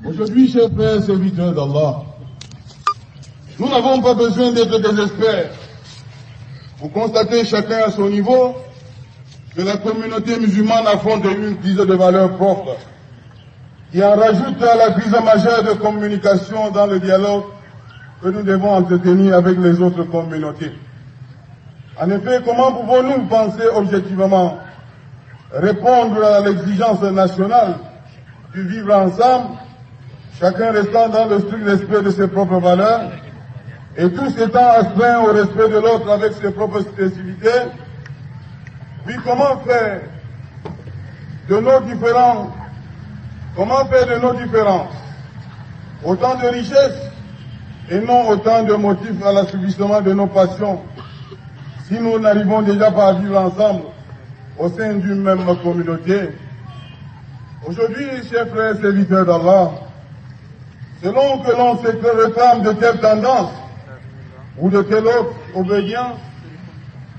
Aujourd'hui, chers frères serviteurs d'Allah, nous n'avons pas besoin d'être des experts pour constater chacun à son niveau que la communauté musulmane affronte une crise de valeurs propres qui en rajoute à la crise majeure de communication dans le dialogue que nous devons entretenir avec les autres communautés. En effet, comment pouvons-nous penser objectivement répondre à l'exigence nationale du vivre ensemble, chacun restant dans le strict respect de ses propres valeurs, et tous étant astreints au respect de l'autre avec ses propres spécificités? Puis comment faire de nos différences autant de richesses et non autant de motifs à l'assouplissement de nos passions, si nous n'arrivons déjà pas à vivre ensemble au sein d'une même communauté? Aujourd'hui, chers frères serviteurs d'Allah, selon que l'on se réclame de telle tendance ou de telle autre obédience,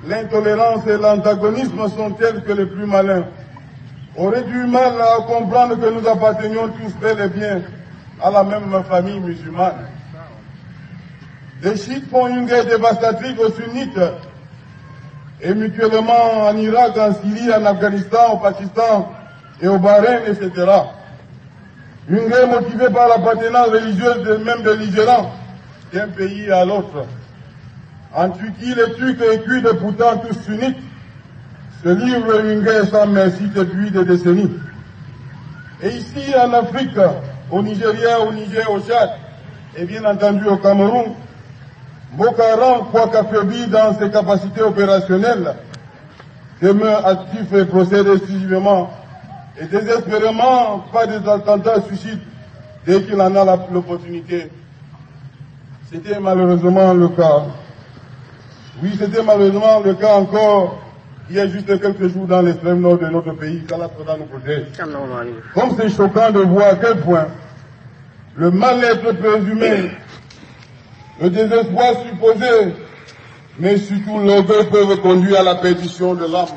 l'intolérance et l'antagonisme sont tels que les plus malins auraient du mal à comprendre que nous appartenions tous bel et bien à la même famille musulmane. Les chiites font une guerre dévastatrice aux sunnites et mutuellement en Irak, en Syrie, en Afghanistan, au Pakistan et au Bahreïn, etc. Une guerre motivée par l'appartenance religieuse des mêmes belligérants d'un pays à l'autre. En Turquie, les Turcs et Kurdes, pourtant tous sunnites, se livrent une guerre sans merci depuis des décennies. Et ici, en Afrique, au Nigeria, au Niger, au Tchad, et bien entendu au Cameroun, Boko Haram, quoique affaibli dans ses capacités opérationnelles, demeure actif et procède exclusivement et désespérément pas des attentats suicides dès qu'il en a l'opportunité. C'était malheureusement le cas. Oui, c'était malheureusement le cas encore il y a juste quelques jours dans l'extrême nord de notre pays, qu'Allah nous protège. Comme c'est choquant de voir à quel point le mal-être présumé, le désespoir supposé, mais surtout l'orgueil peuvent conduire à la perdition de l'âme.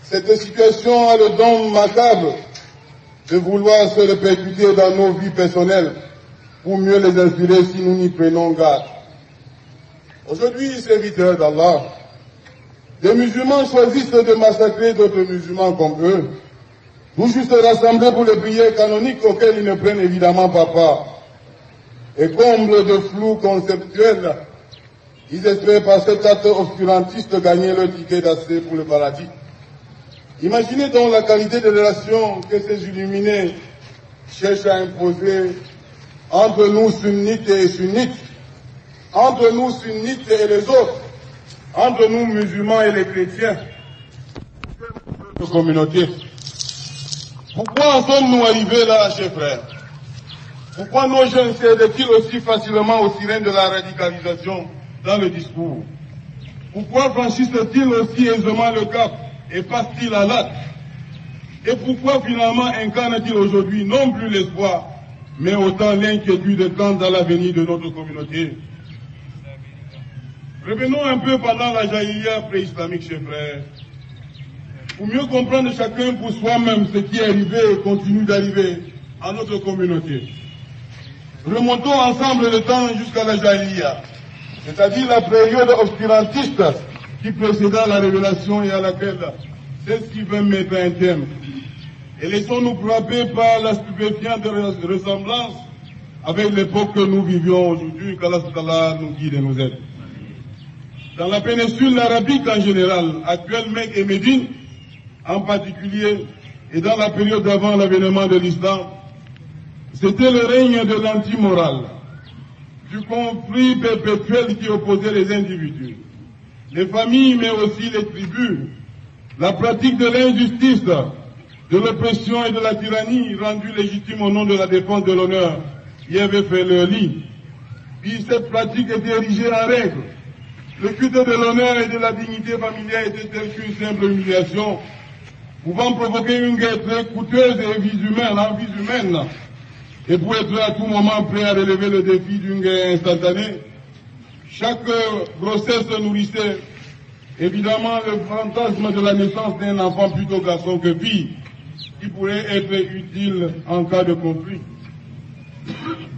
Cette situation a le don macabre de vouloir se répercuter dans nos vies personnelles pour mieux les inspirer si nous n'y prenons garde. Aujourd'hui, serviteurs d'Allah, des musulmans choisissent de massacrer d'autres musulmans comme eux, tout juste rassemblés pour les prières canoniques auxquelles ils ne prennent évidemment pas part. Et comble de flou conceptuel, ils espèrent par cet acte obscurantiste gagner leur ticket d'accès pour le paradis. Imaginez donc la qualité de relation que ces illuminés cherchent à imposer entre nous sunnites et sunnites, entre nous sunnites et les autres, entre nous musulmans et les chrétiens, notre communauté. Pourquoi en sommes-nous arrivés là, chers frères? Pourquoi nos jeunes cèdent-ils aussi facilement aux sirènes de la radicalisation dans le discours? Pourquoi franchissent-ils aussi aisément le cap et passent-ils à l'acte? Et pourquoi finalement incarnent-ils aujourd'hui non plus l'espoir, mais autant l'inquiétude quant à l'avenir de notre communauté? Revenons un peu pendant la jaïlia préislamique, chers frères, pour mieux comprendre chacun pour soi-même ce qui est arrivé et continue d'arriver à notre communauté. Remontons ensemble le temps jusqu'à la jaïlia, c'est-à-dire la période obscurantiste qui précéda la révélation et à laquelle celle-ci veut mettre un terme. Et laissons-nous frapper par la stupéfiante ressemblance avec l'époque que nous vivions aujourd'hui, qu'Allah nous guide et nous aide. Dans la péninsule arabique en général, actuelle Mecque et Médine en particulier, et dans la période d'avant l'avènement de l'islam, c'était le règne de l'anti-morale, du conflit perpétuel qui opposait les individus, les familles mais aussi les tribus, la pratique de l'injustice, de l'oppression et de la tyrannie rendue légitime au nom de la défense de l'honneur y avait fait leur lit. Puis cette pratique était érigée en règle. Le culte de l'honneur et de la dignité familiale était tel qu'une simple humiliation, pouvant provoquer une guerre très coûteuse et en vies humaines, et pour être à tout moment prêt à relever le défi d'une guerre instantanée. Chaque grossesse nourrissait évidemment le fantasme de la naissance d'un enfant plutôt garçon que fille, qui pourrait être utile en cas de conflit.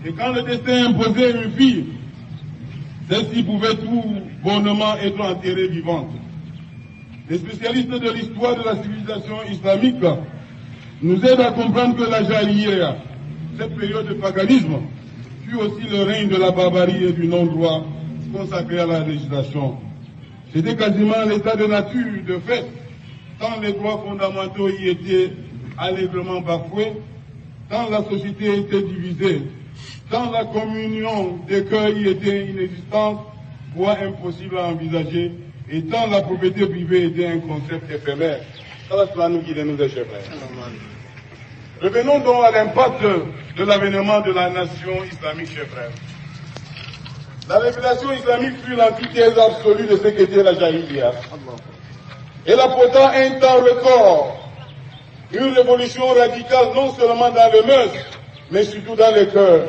Et quand le destin imposait une fille, celle-ci pouvait tout bonnement être enterrée vivante. Les spécialistes de l'histoire de la civilisation islamique nous aident à comprendre que la Jahiliya, cette période de paganisme, fut aussi le règne de la barbarie et du non-droit consacré à la législation. C'était quasiment l'état de nature, de fait, tant les droits fondamentaux y étaient allègrement bafoués, tant la société était divisée, tant la communion des cœurs y était inexistante, voire impossible à envisager, et tant la propriété privée était un concept éphémère. Ça nous guide, nous chers frères. Revenons donc à l'impact de l'avènement de la nation islamique, chers frères. La révélation islamique fut l'antithèse absolue de ce qu'était la Jahiliya. Elle a pourtant un temps record, une révolution radicale non seulement dans les mœurs, mais surtout dans les cœurs.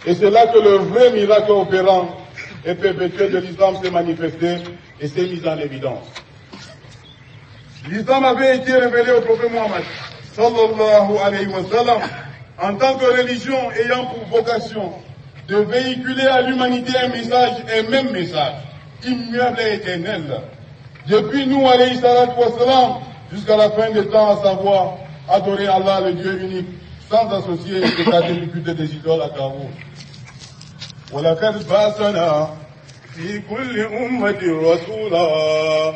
Et c'est là que le vrai miracle opérant et perpétuel de l'islam s'est manifesté et s'est mis en évidence. L'islam avait été révélé au prophète Mohammed, sallallahu alayhi wa sallam, en tant que religion ayant pour vocation de véhiculer à l'humanité un message, un même message, immuable et éternel. Depuis nous, alayhi salatu wa salam, jusqu'à la fin des temps, à savoir adorer Allah, le Dieu unique, sans associer et écarter du culte des idoles à Karoun. وَلَقَدْ بَعَثْنَا فِي كُلِّ أُمَّةٍ رَسُولًا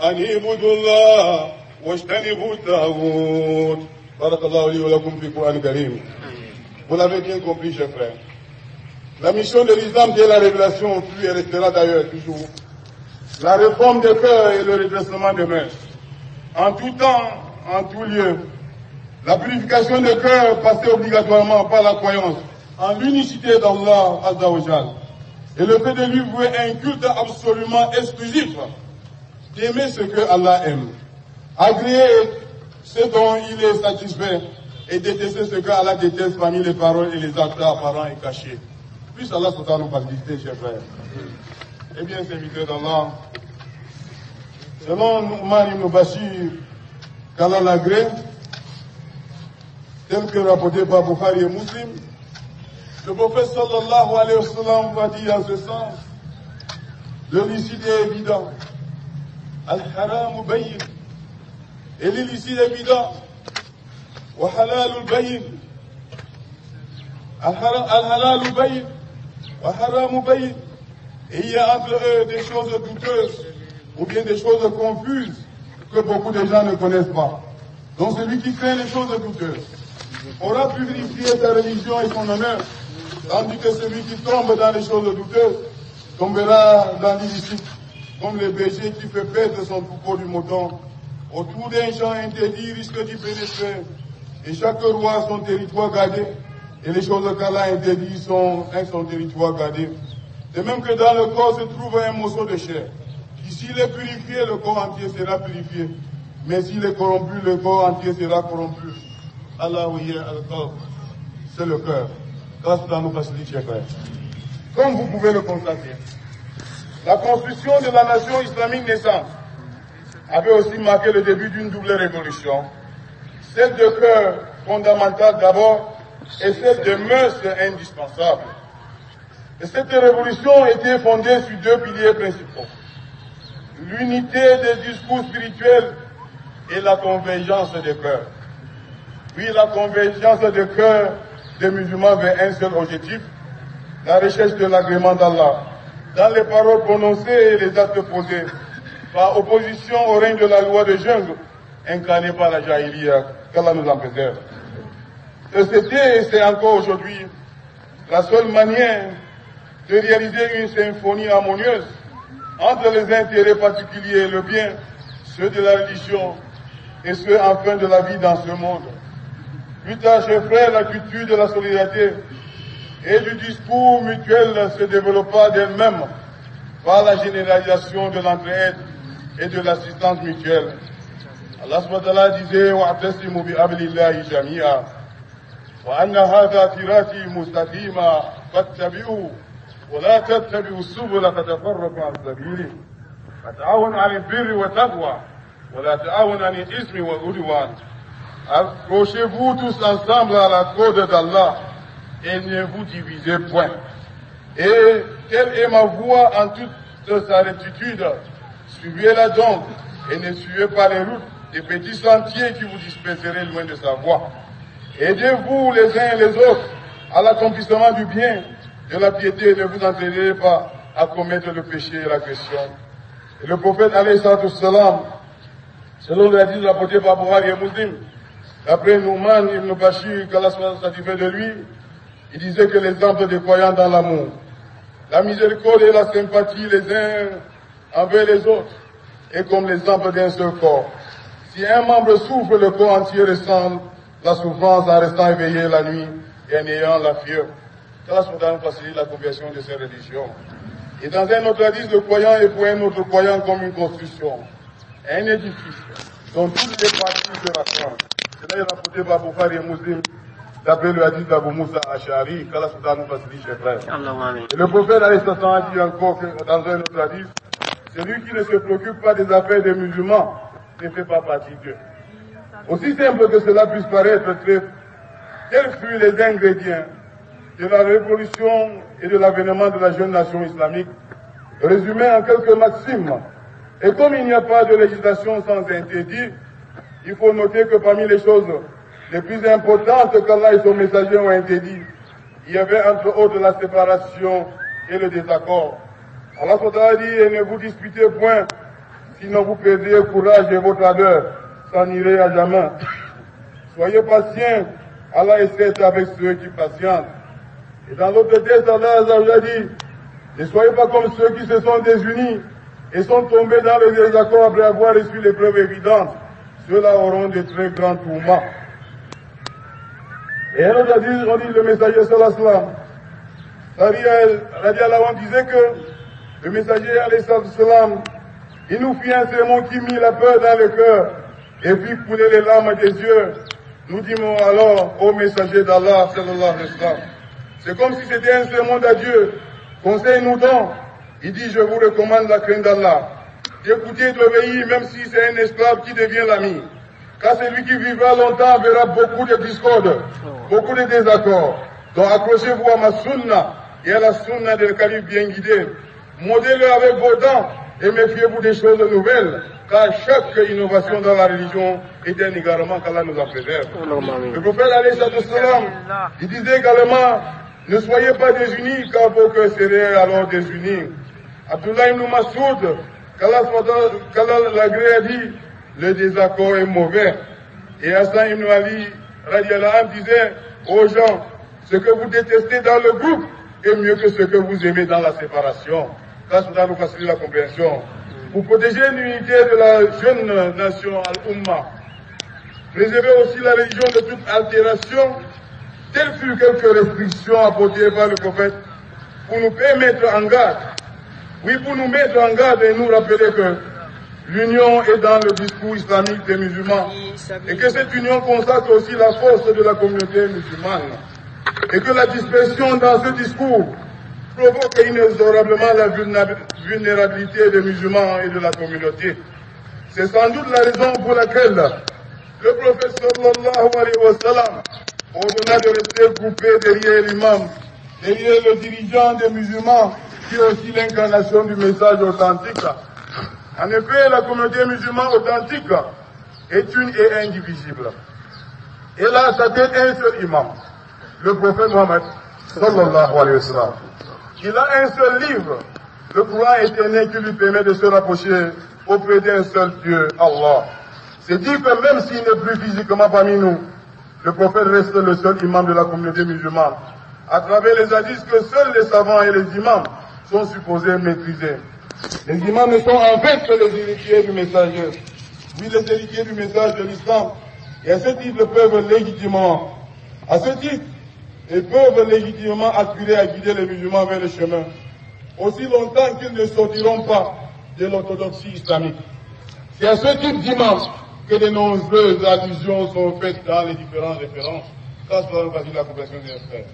أَنِ اعْبُدُوا اللَّهَ وَاجْتَنِبُوا الطَّاغُوتَ. Barakallahu li wa lakum fi Qur'an Karim. Vous l'avez bien compris, chers frères. La mission de l'islam, qui est la révélation, fut et restera d'ailleurs toujours la réforme des cœurs et le redressement des mœurs. En tout temps, en tout lieu, la purification des cœurs passait obligatoirement par la croyance en l'unicité d'Allah Azza wa Jal. Et le fait de lui vouer un culte absolument exclusif, d'aimer ce que Allah aime, agréer ce dont il est satisfait et détester ce que Allah déteste parmi les paroles et les actes apparents et cachés. Puisse Allah soit nous faciliter, chers frères. Eh bien, serviteurs d'Allah, selon Nu'man ibn Bashir, qu'Allah l'agrée, tel que rapporté par Bukhari et Muslim, le prophète sallallahu alayhi wa sallam va dire en ce sens, le licite est évident, al-haram bayyin, et l'illicite est évident, wa halal bayyin, al-halal bayyin, wa haram bayyin. Et il y a entre eux des choses douteuses ou bien des choses confuses que beaucoup de gens ne connaissent pas. Donc celui qui fait les choses douteuses aura pu vérifier sa religion et son honneur, tandis que celui qui tombe dans les choses douteuses tombera dans l'illicite, comme le berger qui fait perdre son troupeau du mouton. Autour d'un champ interdit risque d'y pénétrer, et chaque roi a son territoire gardé, et les choses qu'Allah interdit sont son territoire gardé. De même que dans le corps se trouve un morceau de chair, qui s'il est purifié, le corps entier sera purifié, mais s'il est corrompu, le corps entier sera corrompu. Allah al-Qalb, c'est le cœur. Grâce à nous facilite, chers frères. Comme vous pouvez le constater, la construction de la nation islamique naissante avait aussi marqué le début d'une double révolution, celle de cœur fondamentale d'abord et celle de mœurs indispensables. Et cette révolution était fondée sur deux piliers principaux, l'unité des discours spirituels et la convergence des cœurs. Puis la convergence des cœurs des musulmans vers un seul objectif, la recherche de l'agrément d'Allah, dans les paroles prononcées et les actes posés, par opposition au règne de la loi de jungle, incarnée par la Jahiliya, qu'Allah nous en préserve. Et c'était, et c'est encore aujourd'hui, la seule manière de réaliser une symphonie harmonieuse entre les intérêts particuliers et le bien, ceux de la religion et ceux enfin de la vie dans ce monde. Plus tard, chers frères, la culture de la solidarité et du discours mutuel se développa d'elle-même par la généralisation de l'entraide et de l'assistance mutuelle. Allah subhanahu wa ta'ala disait wa'tasimu bi hablillahi jami'a wa anna hadha sirati mustaqima fattabi'u wa la tattabi'u subula fatafarraqa an sabili wa ta'awanu 'alal birri wa taqwa wa la ta'awanu 'alal ismi wal 'udwan. Accrochez-vous tous ensemble à la corde d'Allah et ne vous divisez point. Et telle est ma voix en toute sa rectitude. Suivez-la donc et ne suivez pas les routes des petits sentiers qui vous disperseraient loin de sa voie. Aidez-vous les uns et les autres à l'accomplissement du bien, de la piété, et ne vous entraînez pas à commettre le péché et l'agression. Et le prophète alayhi salam, selon le hadith rapporté par Bukhari et Muslim, d'après Nouman ibn Bashir, qu'Allah soit satisfait de lui, il disait que l'exemple des croyants dans l'amour, la miséricorde et la sympathie les uns envers les autres est comme l'exemple d'un seul corps. Si un membre souffre, le corps entier ressent la souffrance en restant éveillé la nuit et en ayant la fièvre. Qu'Allah soit facilite la conversion de ces religions. Et dans un autre hadith, le croyant est pour un autre croyant comme une construction, un édifice dont toutes les parties se raccordent. Cela est rapporté par Bukhari et Muslim, d'après le hadith d'Abu Moussa Ash'ari, qu'Allah nous facilite, chers frères. Et le prophète a dit encore que, dans un autre hadith, celui qui ne se préoccupe pas des affaires des musulmans ne fait pas partie d'eux. Aussi simple que cela puisse paraître, tels furent les ingrédients de la révolution et de l'avènement de la jeune nation islamique, résumé en quelques maximes. Et comme il n'y a pas de législation sans interdit, il faut noter que parmi les choses les plus importantes qu'Allah et son messager ont interdit, il y avait entre autres la séparation et le désaccord. Allah a dit, et ne vous disputez point, sinon vous perdrez courage et votre ardeur s'en irait à jamais. Soyez patients, Allah est certes avec ceux qui patientent. Et dans l'autre texte, Allah a dit, ne soyez pas comme ceux qui se sont désunis et sont tombés dans le désaccord après avoir reçu les preuves évidentes. Ceux-là auront de très grands tourments. Et un autre on dit le messager sallallahu alayhi wa sallam, disait que le messager alayhi wa sallam, il nous fit un sermon qui mit la peur dans le cœur et fit couler les larmes des yeux. Nous dîmes alors au messager d'Allah sallallahu alayhi wa sallam. C'est comme si c'était un sermon d'adieu. Conseille-nous donc. Il dit, je vous recommande la crainte d'Allah. D'écouter et d'obéir, même si c'est un esclave qui devient l'ami. Car celui qui vivra longtemps verra beaucoup de discordes, beaucoup de désaccords. Donc accrochez-vous à ma sunna et à la sunna del calife bien guidé. Modez-le avec vos dents et méfiez-vous des choses nouvelles. Car chaque innovation dans la religion est un égarement qu'Allah nous en préserve. Le prophète alayhi salam, il disait également, ne soyez pas désunis, car vos cœurs seraient alors désunis. Abdullah ibn Masoud, qu'Allah l'agré a dit, le désaccord est mauvais. Et Hassan ibn Ali, radiallahu anhu, disait aux gens, ce que vous détestez dans le groupe est mieux que ce que vous aimez dans la séparation. Ça, ça nous facilite la compréhension. Pour protéger l'unité de la jeune nation Al-Ummah, préserver aussi la religion de toute altération, telles furent quelques restrictions apportées par le prophète pour nous permettre en garde. Oui, pour nous mettre en garde et nous rappeler que l'union est dans le discours islamique des musulmans et que cette union consacre aussi la force de la communauté musulmane et que la dispersion dans ce discours provoque inexorablement la vulnérabilité des musulmans et de la communauté. C'est sans doute la raison pour laquelle le prophète sallallahu alayhi wa sallam ordonna de rester groupé derrière l'imam, derrière le dirigeant des musulmans qui est aussi l'incarnation du message authentique. En effet, la communauté musulmane authentique est une et indivisible. Et là, sa tête est un seul imam, le prophète Mohammed sallallahu alayhi wa sallam. Il a un seul livre, le Coran éternel qui lui permet de se rapprocher auprès d'un seul Dieu, Allah. C'est dire que même s'il n'est plus physiquement parmi nous, le prophète reste le seul imam de la communauté musulmane, à travers les hadiths que seuls les savants et les imams sont supposés maîtriser. Les imams ne sont en fait que les héritiers du messager. Oui, les héritiers du message de l'islam. Et à ce titre, ils peuvent légitimement aspirer à guider les musulmans vers le chemin, aussi longtemps qu'ils ne sortiront pas de l'orthodoxie islamique. C'est à ce type d'imam que de nombreuses allusions sont faites dans les différentes références. Ça, c'est une partie de la compréhension des frères.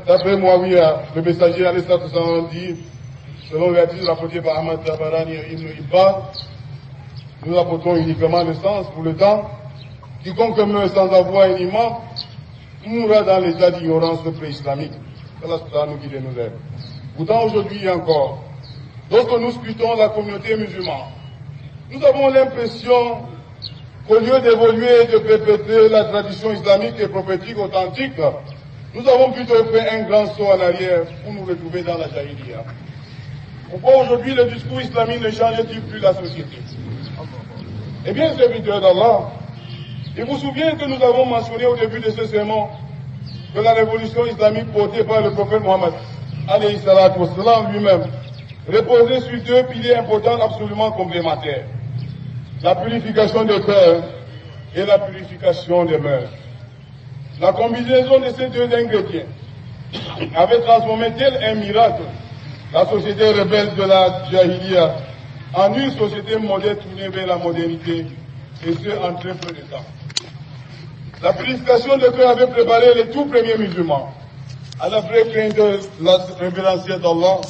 D'après Muawiyah, le messager alayhi salam dit, selon le hadith rapporté par Ahmad Tabarani et Ibn Hibban, nous apportons uniquement le sens pour le temps. Quiconque meurt sans avoir un imam mourra dans l'état d'ignorance pré-islamique. Allah nous guide et nous aide. Pourtant, aujourd'hui encore, lorsque nous scrutons la communauté musulmane, nous avons l'impression qu'au lieu d'évoluer et de perpétrer la tradition islamique et prophétique authentique, nous avons plutôt fait un grand saut en arrière pour nous retrouver dans la jahiliya. Pourquoi aujourd'hui le discours islamique ne change-t-il plus la société? Eh bien, serviteurs d'Allah, il vous souvient que nous avons mentionné au début de ce sermon que la révolution islamique portée par le prophète Mohammed, alayhi salatu wassalam lui-même, reposait sur deux piliers importants absolument complémentaires. La purification des cœurs et la purification des mœurs. La combinaison de ces deux ingrédients avait transformé tel un miracle la société rebelle de la Jahiliya en une société moderne tournée vers la modernité, et ce en très peu de temps. La purification des cœurs avait préparé les tout premiers musulmans à la vraie crainte de la révérentielle d'Allah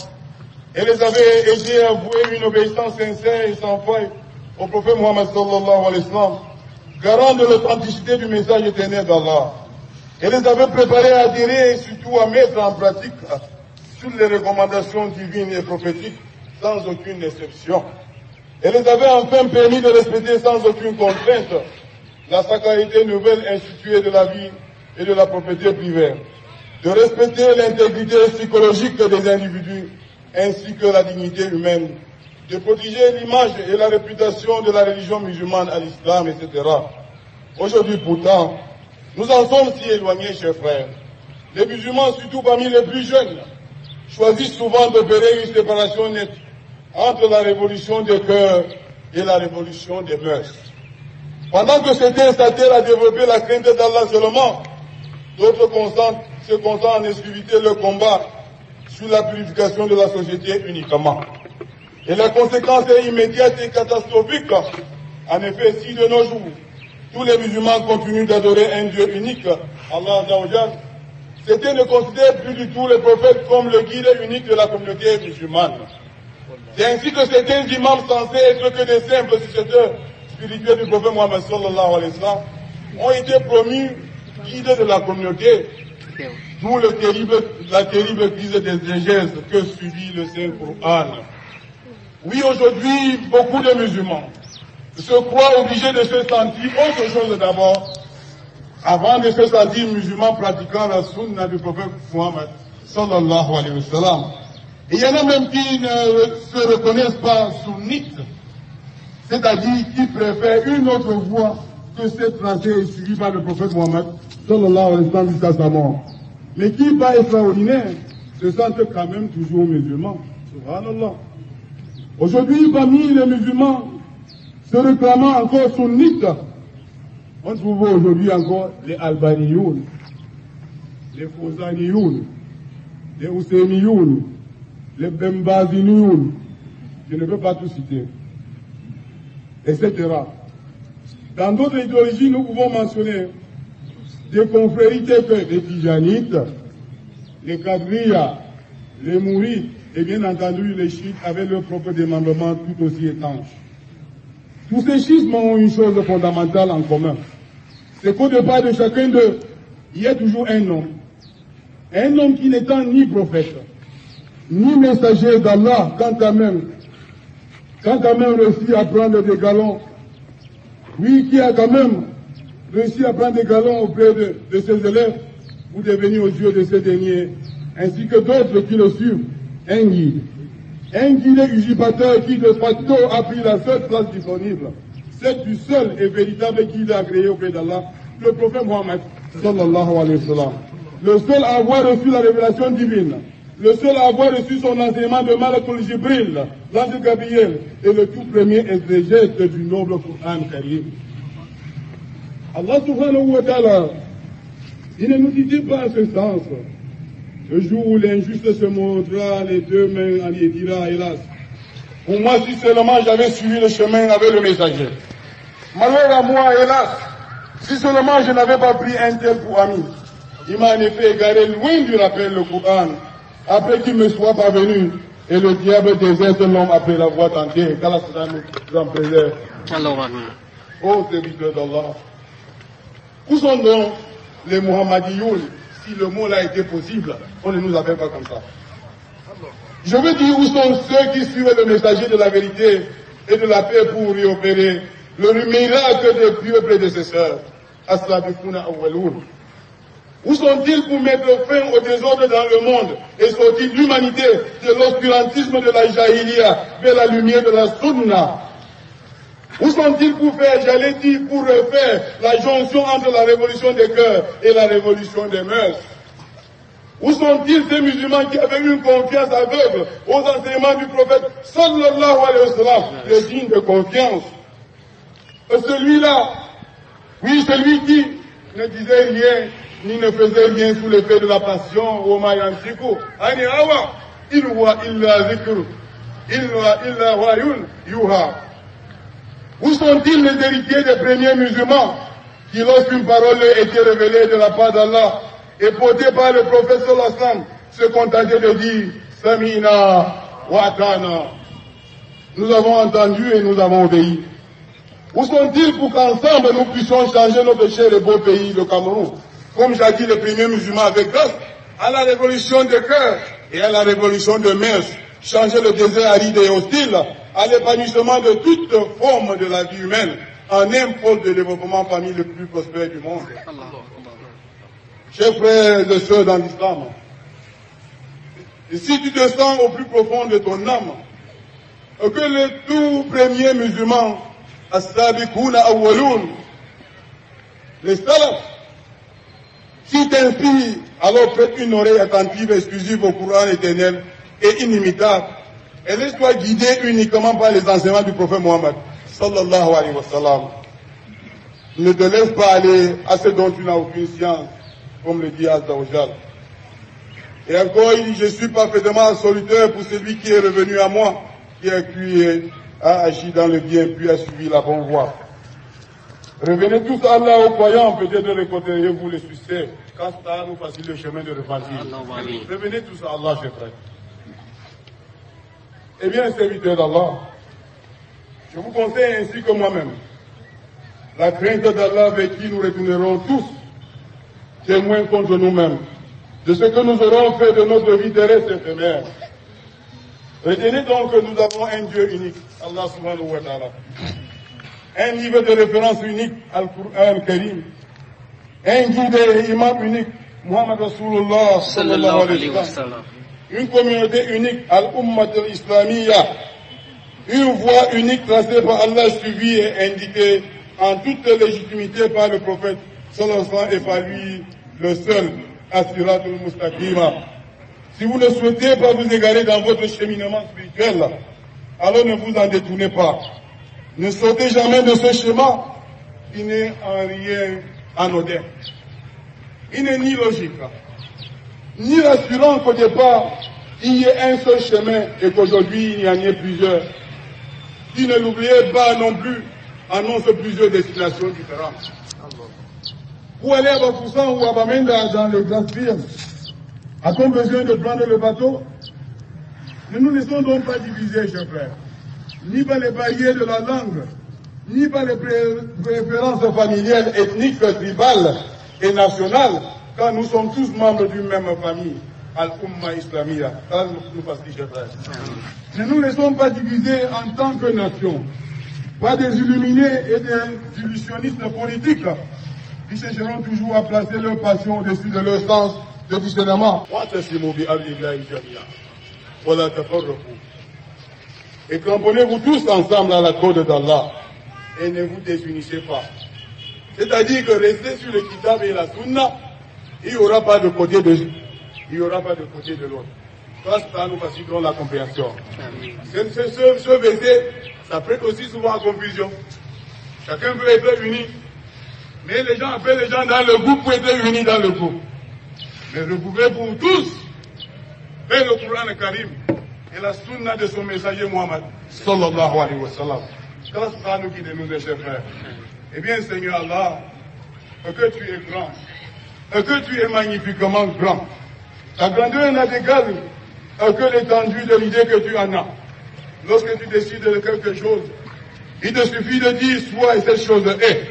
et les avait aidés à vouer une obéissance sincère et sans faille au prophète Mohammed sallallahu alayhi wa sallam, garant de l'authenticité du message éternel d'Allah, et les avait préparés à adhérer et surtout à mettre en pratique toutes les recommandations divines et prophétiques sans aucune exception. Et les avait enfin permis de respecter sans aucune contrainte la sacralité nouvelle instituée de la vie et de la propriété privée, de respecter l'intégrité psychologique des individus ainsi que la dignité humaine, de protéger l'image et la réputation de la religion musulmane à l'islam, etc. Aujourd'hui pourtant, nous en sommes si éloignés, chers frères. Les musulmans, surtout parmi les plus jeunes, choisissent souvent d'opérer une séparation nette entre la révolution des cœurs et la révolution des mœurs. Pendant que certains s'attellent à développer la crainte d'Allah seulement, d'autres se concentrent en exclusivité le combat sur la purification de la société uniquement. Et la conséquence est immédiate et catastrophique. En effet, si de nos jours, tous les musulmans continuent d'adorer un Dieu unique, Allah Azzawajal, certains ne considèrent plus du tout le prophète comme le guide unique de la communauté musulmane. C'est ainsi que certains imams censés être que des simples successeurs spirituels du prophète Mohammed sallallahu alayhi wa sallam ont été promus guides de la communauté, d'où la terrible crise des exégèses que subit le Saint-Coran. Oui, aujourd'hui, beaucoup de musulmans se croient obligés de se sentir autre chose d'abord, avant de se sentir musulmans pratiquant la sunna du prophète Mohammed sallallahu alayhi wa sallam. Et il y en a même qui ne se reconnaissent pas sunnites, c'est-à-dire qui préfèrent une autre voie que cette tracée et suivie par le prophète Mohammed sallallahu alayhi wa sallam jusqu'à sa mort. Mais qui, pas extraordinaire, se sentent quand même toujours musulmans. Subhanallah. Aujourd'hui, parmi les musulmans se réclamant encore sunnites, on trouve aujourd'hui encore les Albaniyoun, les Fawzaniyoun, les Husseiniyoun, les Bembaziniyoun, je ne peux pas tout citer, etc. Dans d'autres idéologies, nous pouvons mentionner des confréries telles que les Tijanites, les Kadriya, les Mourides, et bien entendu les chiites avec leur propre démembrement tout aussi étanche. Tous ces schismes ont une chose fondamentale en commun. C'est qu'au départ de chacun d'eux, il y a toujours un homme. Un homme qui n'étant ni prophète, ni messager d'Allah, quand quand même réussi à prendre des galons. Oui, qui a quand même réussi à prendre des galons auprès de ses élèves pour devenir aux yeux de ces derniers, ainsi que d'autres qui le suivent, un guide. Un guide usurpateur qui de facto a pris la seule place disponible. C'est du seul et véritable guide agréé auprès d'Allah, le prophète Mohammed sallallahu alayhi wa sallam. Le seul à avoir reçu la révélation divine, le seul à avoir reçu son enseignement de Malakul Jibril, l'ange Gabriel, et le tout premier exégète du noble Coran Karim. Allah subhanahu wa ta'ala, il ne nous dit pas en ce sens. Le jour où l'injuste se montrera, les deux mains en y dira, hélas. Pour moi, si seulement j'avais suivi le chemin avec le messager. Malheur à moi, hélas, si seulement je n'avais pas pris un tel pour ami. Il m'a en effet égaré loin du rappel le Coran, après qu'il me soit parvenu, et le diable déserte l'homme après la voie tentée. Qu'Allah nous en préserve. Oh, serviteur d'Allah. Où sont donc les Muhammadiyoun, si le mot là était possible, on ne nous appelle pas comme ça. Je veux dire où sont ceux qui suivent le messager de la vérité et de la paix pour y opérer le miracle depuis le prédécesseur, As-Sabiqouna Awwaloun. Où sont-ils pour mettre fin au désordre dans le monde et sortir l'humanité de l'obscurantisme de la Jahiliya vers la lumière de la Sunna? Où sont-ils pour faire, j'allais dire, pour refaire la jonction entre la révolution des cœurs et la révolution des mœurs? Où sont-ils ces musulmans qui avaient une confiance aveugle aux enseignements du prophète sallallahu alayhi wa sallam, le digne de confiance? Celui-là, oui, celui qui ne disait rien, ni ne faisait rien sous l'effet de la passion, au mayantiku, ani awa, il wa illa zikr, il wa illa wayun yuha. Où sont-ils les héritiers des premiers musulmans qui, lorsqu'une parole était révélée de la part d'Allah et portée par le prophète sallallahu alayhi wa sallam, se contentaient de dire Samina wa atana. Nous avons entendu et nous avons obéi. Où sont-ils pour qu'ensemble nous puissions changer notre cher et beau pays, le Cameroun, comme j'a dit le premier musulman avec grâce, à la révolution de cœur et à la révolution de mœurs, changer le désert aride et hostile à l'épanouissement de toute forme de la vie humaine en un pôle de développement parmi les plus prospères du monde. Chers frères et sœurs dans l'islam, et si tu te sens au plus profond de ton âme, que le tout premier musulman, As-Sabiqouna Awwaloun, les salafs, si t'inspire, alors prête une oreille attentive exclusive au Coran éternel et inimitable, et laisse-toi guider uniquement par les enseignements du prophète Mohammed, sallallahu alayhi wa sallam. Ne te laisse pas aller à ce dont tu n'as aucune science, comme le dit Azza wa Jal. Et encore, il dit, je suis parfaitement solitaire pour celui qui est revenu à moi, qui a cru et a agi dans le bien, puis a suivi la bonne voie. Revenez tous à Allah aux croyants, peut-être récolterez-vous le succès, quand ça nous facilite le chemin de repentir. Revenez tous à Allah, chers frères. Eh bien, serviteurs d'Allah, je vous conseille ainsi que moi-même, la crainte d'Allah avec qui nous retournerons tous, témoins contre nous-mêmes, de ce que nous aurons fait de notre vie terrestre éphémère. Retenez donc que nous avons un Dieu unique, Allah subhanahu wa ta'ala. Un livre de référence unique, Al-Qur'an al-Karim. Un guide et imam unique, Muhammad Rasulullah sallallahu alayhi wa sallam. Une communauté unique, Al-Ummat al-Islamiyya. Une voie unique tracée par Allah, suivie et indiquée en toute légitimité par le prophète sallallahu alayhi wa sallam et par lui le seul, As-Siratul Mustaqima. Si vous ne souhaitez pas vous égarer dans votre cheminement spirituel, alors ne vous en détournez pas. Ne sautez jamais de ce schéma qui n'est en rien anodin. Il n'est ni logique, ni rassurant qu'au départ, il y ait un seul chemin et qu'aujourd'hui, il y en ait plusieurs. Qui ne l'oubliez pas non plus, annonce plusieurs destinations différentes. Pour aller à Bafoussam ou à Bamenda dans le Grand Spire, a-t-on besoin de prendre le bateau? Ne nous laissons donc pas diviser, chers frères, ni par les barrières de la langue, ni par les préférences familiales, ethniques, tribales et nationales, car nous sommes tous membres d'une même famille, Al-Umma Islamiyya. Chers frères. Ne nous laissons pas diviser en tant que nation, pas des illuminés et des illusionnistes politiques qui chercheront toujours à placer leur passion au-dessus de leur sens de discernement. Et cramponnez-vous tous ensemble à la corde d'Allah et ne vous désunissez pas. C'est-à-dire que restez sur le kitab et la sunna, il n'y aura pas de côté de l'autre. Ça nous facilitera la compréhension. Ce verset, ça prête aussi souvent à confusion. Chacun veut être uni. Mais les gens appellent les gens dans le groupe pour être unis dans le groupe. Mais regroupez pour tous vers le Coran Karim et la sunna de son messager Muhammad sallallahu alayhi wa sallam. Grâce à nous qui de nous, chers frères. Eh bien, Seigneur Allah, que tu es grand, que tu es magnifiquement grand. Ta grandeur n'a d'égal que l'étendue de l'idée que tu en as. Lorsque tu décides de quelque chose, il te suffit de dire soit et cette chose est.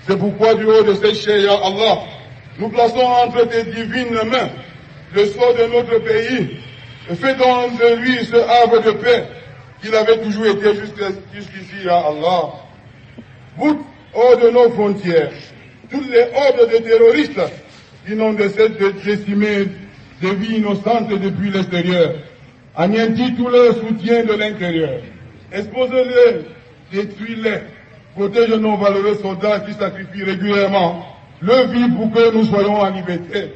C'est pourquoi du haut de cette chair, ya Allah, nous plaçons entre tes divines mains le sort de notre pays. Fais donc de lui ce havre de paix qu'il avait toujours été jusqu'ici, ya Allah. Boute hors de nos frontières toutes les hordes de terroristes qui n'ont de cesse de décimer des vies innocentes depuis l'extérieur. Anéantis tout leur soutien de l'intérieur. Expose-les, détruis-les. Protège nos valeureux soldats qui sacrifient régulièrement leur vie pour que nous soyons en liberté.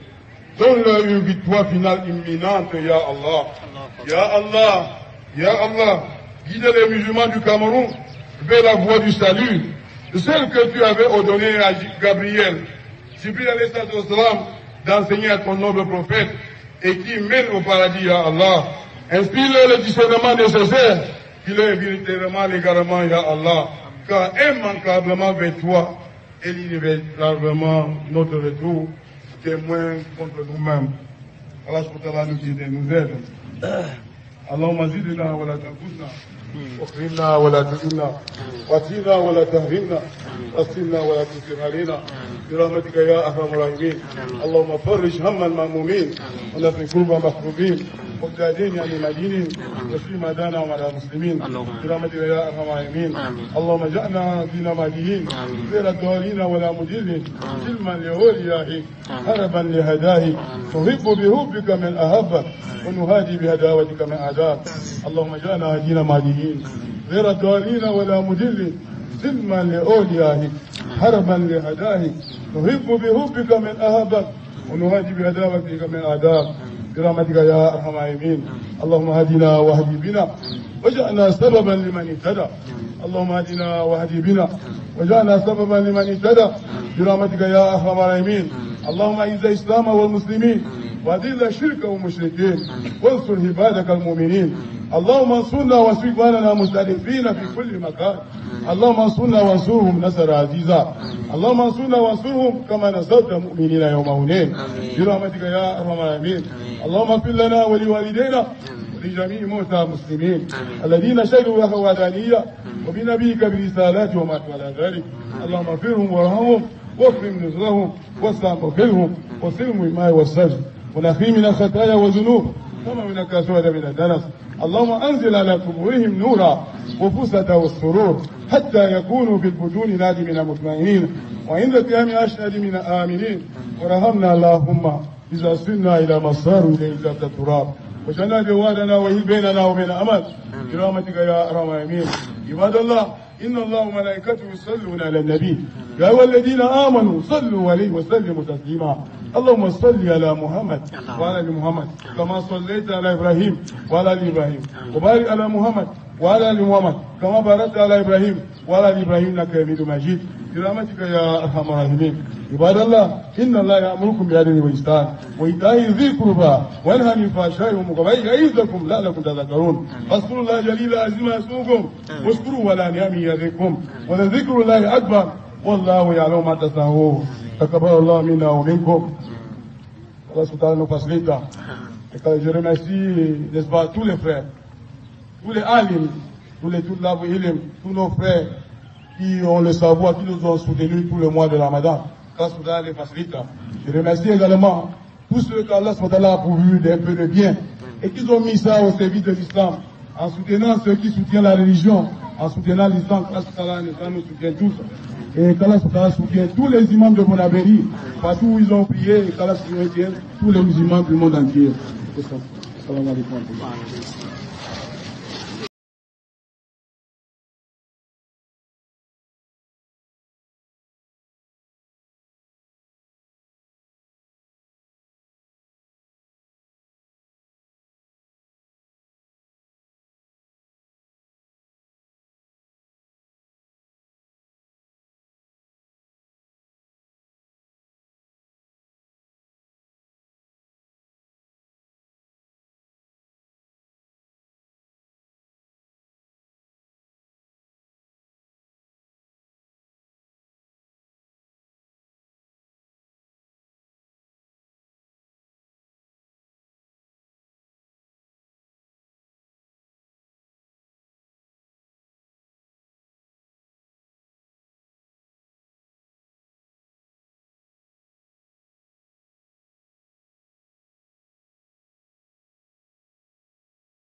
Donne-leur une victoire finale imminente, Ya Allah. Ya Allah, Ya Allah, guide les musulmans du Cameroun vers la voie du salut, celle que tu avais ordonnée à Gabriel, Jibril alayhi salam, d'enseigner à ton noble prophète et qui mène au paradis, Ya Allah. Inspire-leur le discernement nécessaire qui leur est véritablement l'égarement, Ya Allah, car immanquablement vers toi et inévitablement notre retour, témoin contre nous-mêmes. Allah subhanahu nous aide. اللهم زدنا ولا تنقصنا واكرمنا ولا تهنا واتينا ولا تهرمنا وافتنا ولا تنكر علينا برحمتك يا ارحم الراحمين. اللهم فرج هم المهمومين ونفس كرب المكروبين والجاهدين عن المدينين واشف مدانا ومدى المسلمين برحمتك يا ارحم الراحمين. اللهم اجعلنا فينا مهديين غير الضالين ولا مضلين علما لاوليائك هربا لهدائك نحب بحبك من احبك ونهادي بهداوتك من اعداء. اللهم اجعلنا هدينا مهديين غير الضالين ولا مضلين سلما لاوليائك هربا لهدائك نحب بحبك من احبك ونهادي بهداوتك من اعداء برحمتك يا ارحم الراحمين. اللهم هدنا واهدي بنا واجعلنا سببا لمن اهتدى. اللهم هدنا واهدي بنا واجعلنا سببا لمن اهتدى برحمتك يا ارحم الراحمين. اللهم اعز الاسلام والمسلمين وأذل الشرك والمشركين وانصر عبادك المؤمنين. اللهم انصرنا وانصر اخواننا المستضعفين في كل مكان. اللهم انصرنا وانصرهم نصرا عزيزا. اللهم انصرنا وانصرهم كما نصرت المؤمنين يوم هنين برحمتك يا ارحم الراحمين. اللهم اغفر لنا ولوالدينا ولجميع موتى المسلمين الذين شهدوا لك وحدانية وبنبيك برسالات وماتوا على ذلك. اللهم اغفرهم وارحمهم واكرم نزلهم واسلم مغفرهم وسلم الماء والسجن ونقي من الخطايا والذنوب كما من الكسوة من الدنس. اللهم انزل على قبورهم نورا وفسة والسرور حتى يكونوا في البطون نادمين مطمئنين وعند قيام اشهد من الامنين. ورحمنا اللهم اذا سرنا الى مسار اليه ذات التراب وجعلنا جوادنا وهي بيننا وبين امل برحمتك يا ارحم الراحمين. عباد الله ان الله وملائكته يصلون على النبي يا ايها الذين امنوا صلوا عليه وسلموا تسليما. اللهم صل على محمد وعلى ال محمد كما صليت على ابراهيم وعلى ال ابراهيم وبارك على محمد وعلى ال محمد كما باركت على ابراهيم وعلى ال ابراهيم انك حميد مجيد برحمتك يا ارحم الراحمين. عباد الله ان الله يامركم بالعدل والاحسان وايتاء ذي القربى وينهى عن الفحشاء والمنكر يعظكم لعلكم تذكرون. اذكروا الله جليل العظيم يذكركم واشكروه على نعمه يزدكم ولذكر الله اكبر والله يعلم ما تصنعون. تقبل الله منا ومنكم. Allah subhanahu nous facilite. Et je remercie, n'est-ce pas, tous les frères, tous les alim, tous nos frères qui ont le savoir, qui nous ont soutenus tout le mois de Ramadan. Allah subhanahu les facilite. Je remercie également tous ceux qu'Allah subhanahu a pourvu d'un peu de bien et qui ont mis ça au service de l'islam, en soutenant ceux qui soutiennent la religion, en soutenant l'islam. Allah subhanahu nous soutient tous. Et qu'Allah soutient tous les imams de Bonabéry, partout où ils ont prié, et qu'Allah soutient tous les musulmans du monde entier. Salam alaikum.